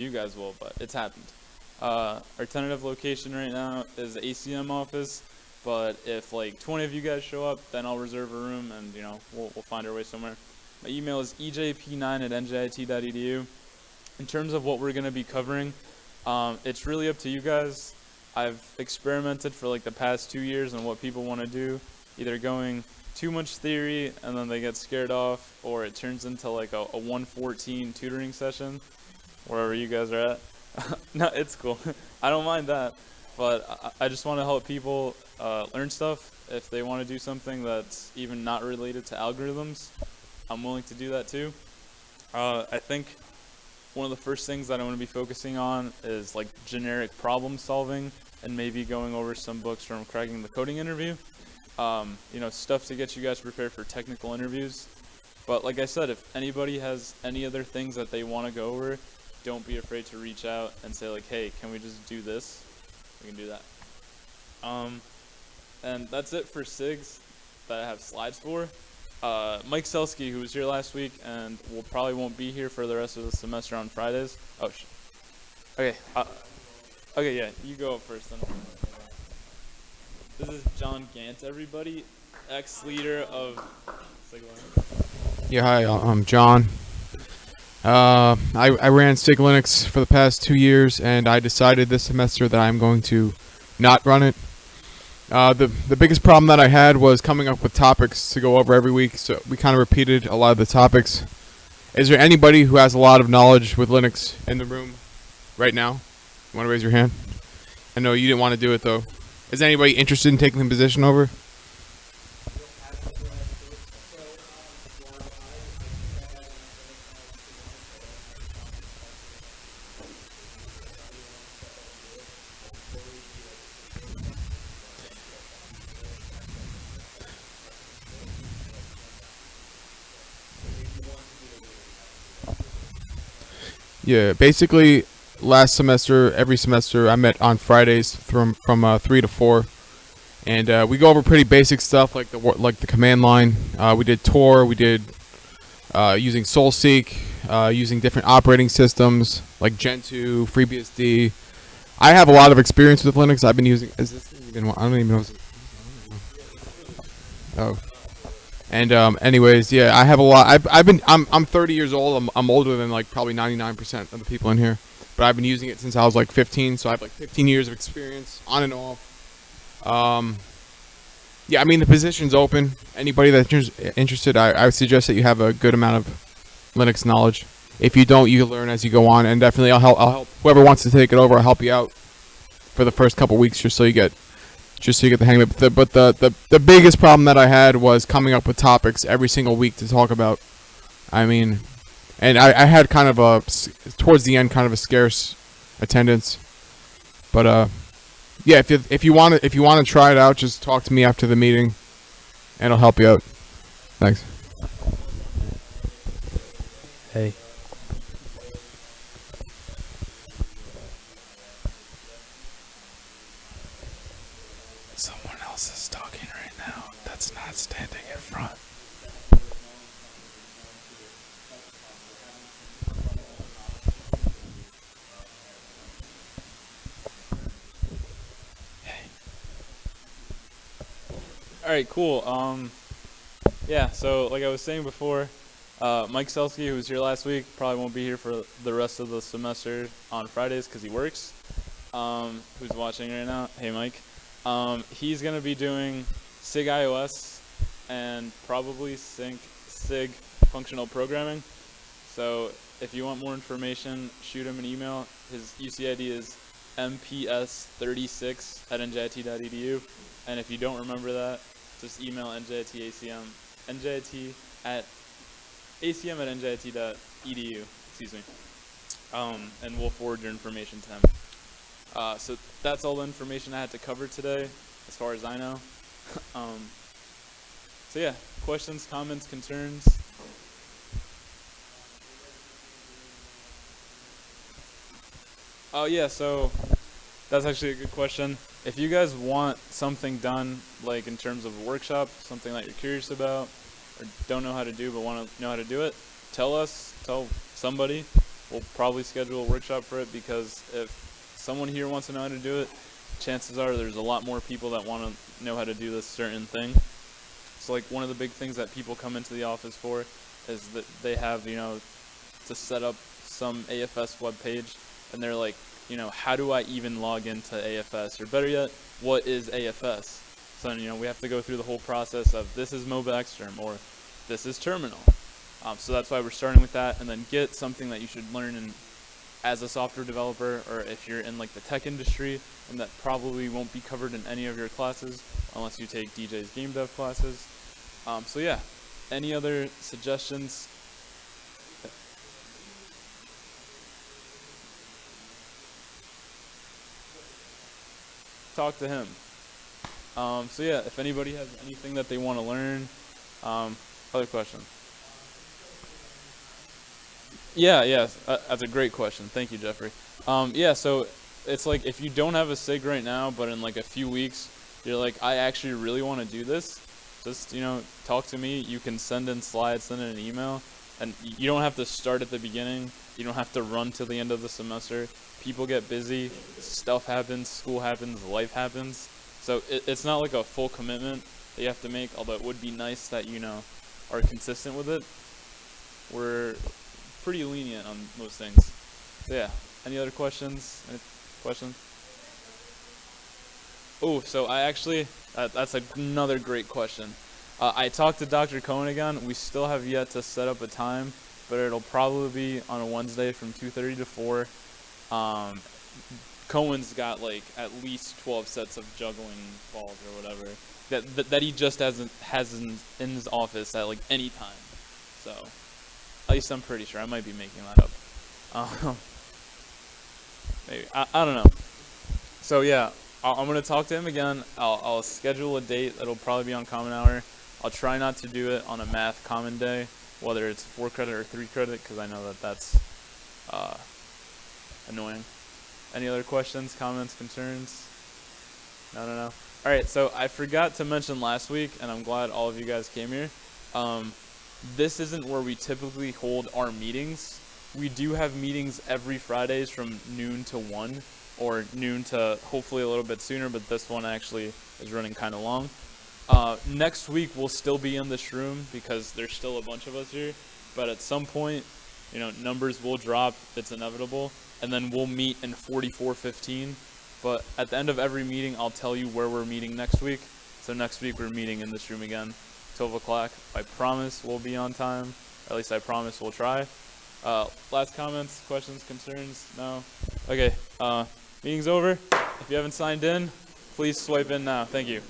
you guys will, but it's happened. Our tentative location right now is the ACM office, but if like 20 of you guys show up, then I'll reserve a room, and we'll find our way somewhere. My email is ejp9@njit.edu. In terms of what we're going to be covering, it's really up to you guys. I've experimented for like the past 2 years on what people want to do, either going too much theory and then they get scared off, or it turns into like a 114 tutoring session, wherever you guys are at. No, it's cool. I don't mind that, but I just want to help people learn stuff. If they want to do something that's even not related to algorithms, I'm willing to do that too. I think one of the first things that I want to be focusing on is like generic problem solving, and maybe going over some books from Cracking the Coding Interview. Stuff to get you guys prepared for technical interviews. But like I said, if anybody has any other things that they want to go over, don't be afraid to reach out and say like, hey, can we just do this? We can do that. And that's it for SIGs that I have slides for. Mike Selsky, who was here last week and probably won't be here for the rest of the semester on Fridays. Okay. Okay, yeah, you go up first then. This is John Gant, everybody, ex-leader of SIG Linux. Yeah, hi, I'm John. I ran SIG Linux for the past 2 years, and I decided this semester that I'm going to not run it. The biggest problem that I had was coming up with topics to go over every week, so we kind of repeated a lot of the topics. Is there anybody who has a lot of knowledge with Linux in the room right now? You want to raise your hand? I know you didn't want to do it, though. Is anybody interested in taking the position over? Yeah, basically, last semester, every semester, I met on Fridays from 3 to 4, and we go over pretty basic stuff like the command line. We did Tor, we did using SoulSeek, using different operating systems like Gentoo, FreeBSD. I have a lot of experience with Linux. I've been using. Is this even? I don't even know. Oh. And anyways, yeah, I have a lot. I'm 30 years old. I'm older than like probably 99% of the people in here, but I've been using it since I was like 15. So I have like 15 years of experience on and off. Yeah, I mean the position's open. Anybody that's interested, I would suggest that you have a good amount of Linux knowledge. If you don't, you can learn as you go on, and definitely I'll help whoever wants to take it over. I'll help you out for the first couple weeks just so you get the hang of it. But the biggest problem that I had was coming up with topics every single week to talk about. I mean, and I had kind of towards the end, kind of a scarce attendance. But yeah, if you want to try it out, just talk to me after the meeting, and I'll help you out. Thanks. Hey. Someone else is talking right now that's not standing in front. Hey. Alright, cool. Yeah, so like I was saying before, Mike Selsky, who was here last week, probably won't be here for the rest of the semester on Fridays because he works. Who's watching right now? Hey, Mike. He's going to be doing SIG iOS and probably SIG functional programming. So if you want more information, shoot him an email. His UCID is mps36@njit.edu. And if you don't remember that, just email njitacm, njit@njit.edu, excuse me. And we'll forward your information to him. So that's all the information I had to cover today, as far as I know. So yeah, questions, comments, concerns? Oh yeah, so that's actually a good question. If you guys want something done, like in terms of a workshop, something that you're curious about, or don't know how to do but want to know how to do it, tell us, tell somebody. we'll probably schedule a workshop for it, because if someone here wants to know how to do it, chances are there's a lot more people that want to know how to do this certain thing. So like one of the big things that people come into the office for is that they have, you know, to set up some AFS web page, and they're like, you know, how do I even log into AFS? Or better yet, what is AFS? So, you know, we have to go through the whole process of this is MOBA Xterm or this is Terminal. So that's why we're starting with that, and then Git, something that you should learn as a software developer, or if you're in like the tech industry, and that probably won't be covered in any of your classes unless you take DJ's game dev classes. So yeah, any other suggestions? Talk to him. So yeah, if anybody has anything that they want to learn, other question. Yeah, that's a great question. Thank you, Jeffrey. Yeah, so it's like if you don't have a SIG right now, but in like a few weeks, you're like, I actually really want to do this, just, you know, talk to me. You can send in slides, send in an email, and you don't have to start at the beginning. You don't have to run till the end of the semester. People get busy, stuff happens, school happens, life happens. So it's not like a full commitment that you have to make, although it would be nice that, you know, are consistent with it. We're pretty lenient on most things. So yeah, any other questions? Any questions? Oh, so I actually, that's another great question. I talked to Dr. Cohen again. We still have yet to set up a time, but it'll probably be on a Wednesday from 2:30 to 4. Cohen's got like at least 12 sets of juggling balls or whatever that he just has in his office at like any time. So at least I'm pretty sure. I might be making that up. Maybe I don't know. So yeah, I'm gonna talk to him again. I'll schedule a date that'll probably be on Common Hour. I'll try not to do it on a math common day, whether it's 4 credit or 3 credit, because I know that that's annoying. Any other questions, comments, concerns? No. All right, so I forgot to mention last week, and I'm glad all of you guys came here. This isn't where we typically hold our meetings. We do have meetings every Fridays from noon to 1, or noon to hopefully a little bit sooner, but this one actually is running kind of long. Next week we'll still be in this room because there's still a bunch of us here, but at some point, you know, numbers will drop. It's inevitable. And then we'll meet in 4415. But at the end of every meeting, I'll tell you where we're meeting next week. So next week we're meeting in this room again, 12 o'clock. I promise we'll be on time. Or at least I promise we'll try. Last comments, questions, concerns? No? Okay, meeting's over. If you haven't signed in, please swipe in now. Thank you.